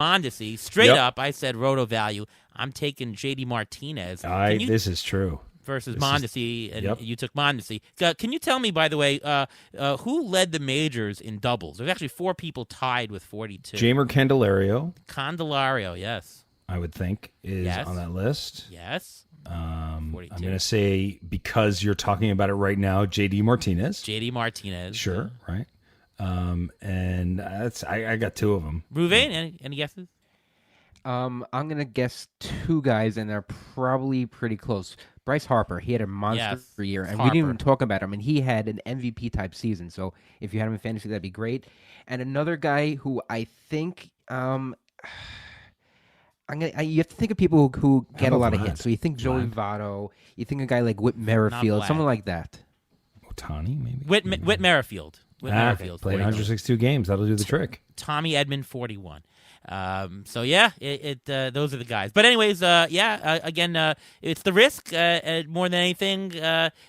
Mondesi. Straight up, I said roto value. I'm taking J.D. Martinez. This is true. Versus Mondesi, and you took Mondesi. Can you tell me, by the way, who led the majors in doubles? There's actually 4 people tied with 42. Jeimer Candelario, yes. I would think, is on that list. Yes. I'm going to say, because you're talking about it right now, J.D. Martinez. Sure, right. And that's I got 2 of them. Ruvain, any guesses? I'm going to guess 2 guys, and they're probably pretty close. Bryce Harper, he had a monster year, and we didn't even talk about him, and he had an MVP-type season. So if you had him in fantasy, that'd be great. And another guy who I think you have to think of people who get a lot of hits. So you think Joey Votto, you think a guy like Whit Merrifield, someone like that. Otani, maybe? Whit Merrifield. Played 162 games. That'll do the trick. Tommy Edman, 41. So yeah, those are the guys. But anyways, again, it's the risk more than anything.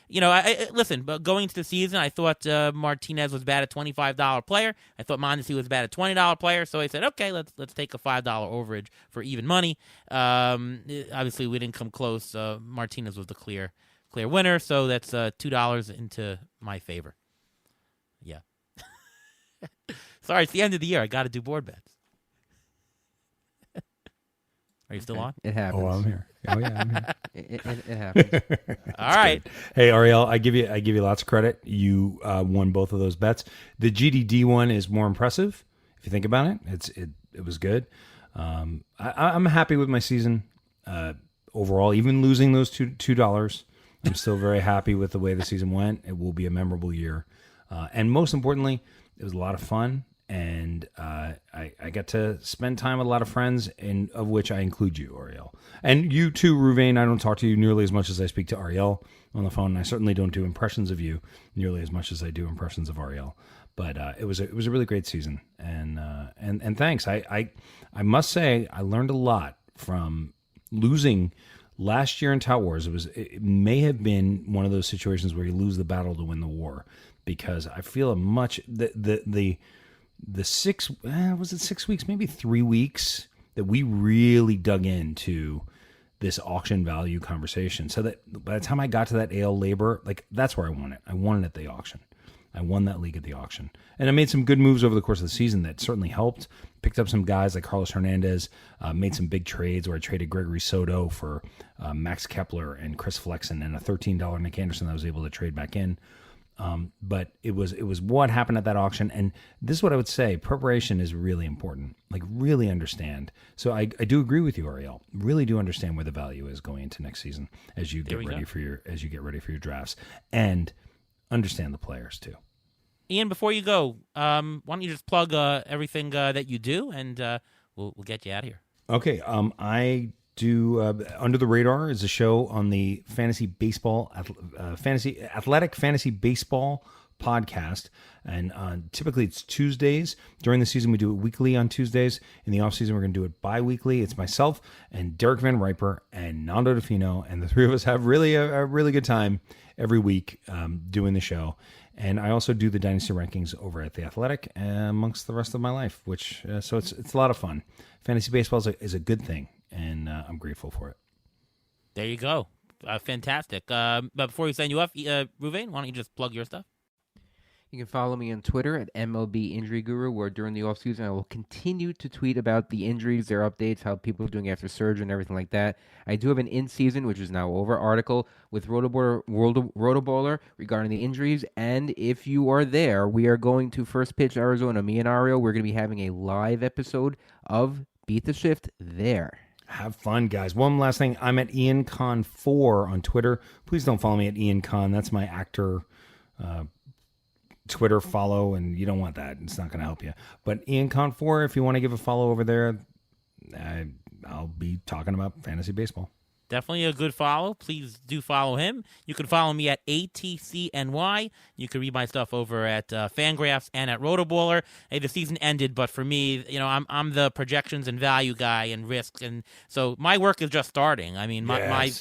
Listen, but going into the season, I thought Martinez was bad at $25 player. I thought Mondesi was bad at $20 player. So I said, okay, let's take a $5 overage for even money. Obviously, we didn't come close. Martinez was the clear winner. So that's $2 into my favor. Yeah. Sorry, it's the end of the year. I got to do board bets. Are you still on? It happens. Oh, I'm here. Oh, yeah, I'm here. It happens. All right. Good. Hey, Ariel, I give you lots of credit. You won both of those bets. The GDD one is more impressive. If you think about it, it was good. I'm happy with my season overall. Even losing those $2, I'm still very happy with the way the season went. It will be a memorable year, and most importantly, it was a lot of fun. And I got to spend time with a lot of friends, of which I include you, Ariel. And you too, Ruvain. I don't talk to you nearly as much as I speak to Ariel on the phone. And I certainly don't do impressions of you nearly as much as I do impressions of Ariel. But it was a really great season. And thanks. I must say, I learned a lot from losing last year in Tout Wars. It may have been one of those situations where you lose the battle to win the war, because I feel the 6 was it 6 weeks, maybe 3 weeks, that we really dug into this auction value conversation, so that by the time I got to that AL labor, like, that's where I won it. I won it at the auction. I won that league at the auction, and I made some good moves over the course of the season that certainly helped. Picked up some guys like Carlos Hernandez, made some big trades where I traded Gregory Soto for Max Kepler and Chris Flexen, and a $13 Nick Anderson that I was able to trade back in. But it was what happened at that auction. And this is what I would say. Preparation is really important. Like, really understand. So I do agree with you, Ariel. Really do understand where the value is going into next season as you get ready for your drafts, and understand the players too. Ian, before you go, why don't you just plug everything that you do, and we'll get you out of here. Okay. I do Under the Radar is a show on the athletic fantasy baseball podcast, and typically it's Tuesdays. During the season, we do it weekly on Tuesdays. In the off season, we're going to do it bi-weekly. It's myself and Derek Van Riper and Nando DeFino, and the three of us have really a really good time every week doing the show. And I also do the Dynasty rankings over at The Athletic amongst the rest of my life, which so it's a lot of fun. Fantasy baseball is a good thing, and I'm grateful for it. There you go. Fantastic. But before we send you off, Ruvain, why don't you just plug your stuff? You can follow me on Twitter at MLB Injury Guru, where during the offseason I will continue to tweet about the injuries, their updates, how people are doing after surgery and everything like that. I do have an in-season, which is now over, article with Rotoballer regarding the injuries. And if you are there, we are going to First Pitch Arizona. Me and Ario, we're going to be having a live episode of Beat the Shift there. Have fun, guys. One last thing. I'm at Ian Kahn 4 on Twitter. Please don't follow me at Ian Kahn. That's my actor Twitter follow, and you don't want that. It's not going to help you. But Ian Kahn 4, if you want to give a follow over there, I'll be talking about fantasy baseball. Definitely a good follow. Please do follow him. You can follow me at ATCNY. You can read my stuff over at Fangraphs and at Rotoballer. Hey, the season ended, but for me, I'm the projections and value guy and risk, and so my work is just starting. I mean, my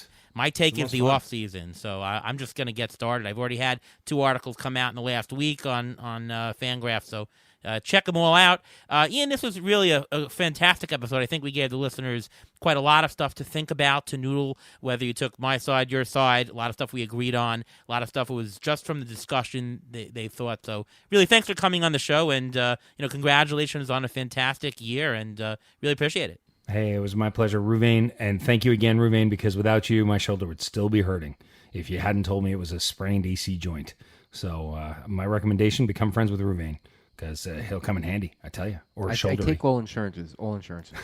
take is the off season, so I'm just going to get started. I've already had 2 articles come out in the last week on Fangraphs, so check them all out. Ian, this was really a fantastic episode. I think we gave the listeners quite a lot of stuff to think about, to noodle, whether you took my side, your side, a lot of stuff we agreed on, a lot of stuff was just from the discussion they thought. So really, thanks for coming on the show, and congratulations on a fantastic year, and really appreciate it. Hey, it was my pleasure, Ruvain, and thank you again, Ruvain, because without you, my shoulder would still be hurting if you hadn't told me it was a sprained AC joint. So my recommendation, become friends with Ruvain, because he'll come in handy, I tell you. Or shoulder. I take all insurances. All insurances.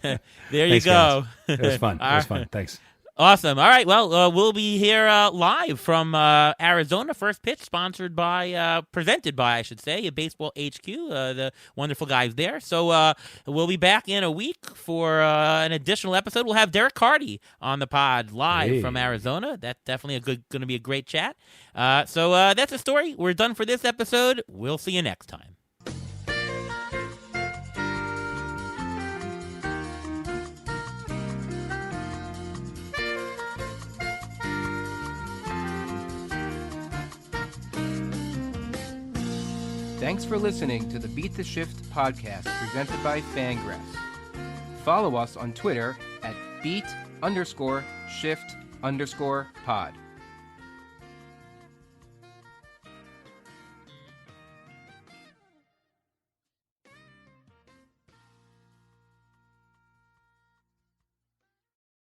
There you Thanks, go. Guys. It was fun. It was fun. Thanks. Awesome. All right. Well, we'll be here live from Arizona. First Pitch, presented by, I should say, Baseball HQ, the wonderful guys there. So we'll be back in a week for an additional episode. We'll have Derek Carty on the pod live from Arizona. That's definitely going to be a great chat. So that's the story. We're done for this episode. We'll see you next time. Thanks for listening to the Beat the Shift podcast presented by Fangraphs. Follow us on Twitter at beat_shift_pod.